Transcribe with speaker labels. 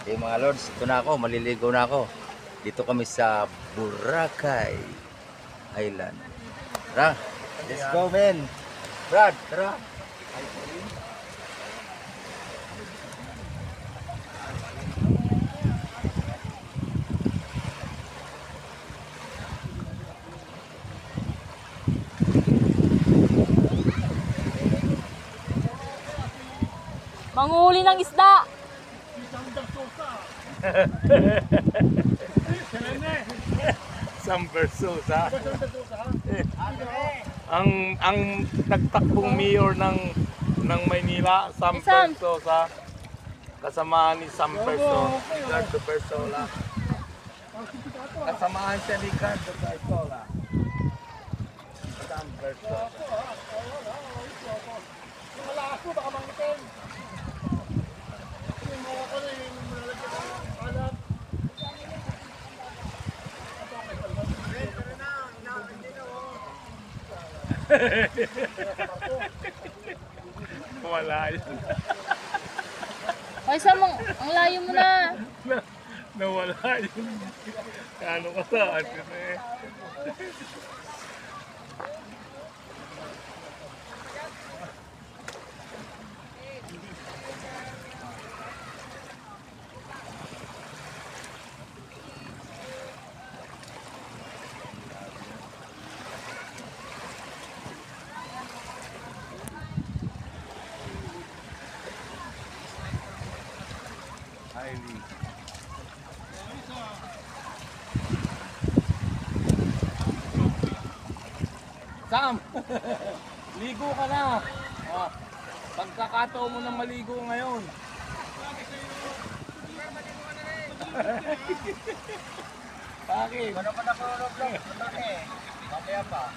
Speaker 1: Okay mga lords, ito na ako, maliligo na ako. Dito kami sa Boracay Island. Tara, let's go men. Brad, tara.
Speaker 2: Manguhuli ng isda.
Speaker 3: Samper Sosa. ang nagtakbong mayor ng Maynila, Samper Sosa. Kasamaan ni Samper Sosa, Ricardo Persola. Kasamaan siya ni Ricardo Persola. Samper Sosa. Wala yun.
Speaker 2: Ay, Samong, ang layo mo na.
Speaker 3: Nawala yun. Ano ka sa atin eh. Highly. Sam! Ligo ka na! Ah, pagkakataon mo na maligo ngayon. Bakit?
Speaker 1: Ano pa na vlog? Mamaya pa.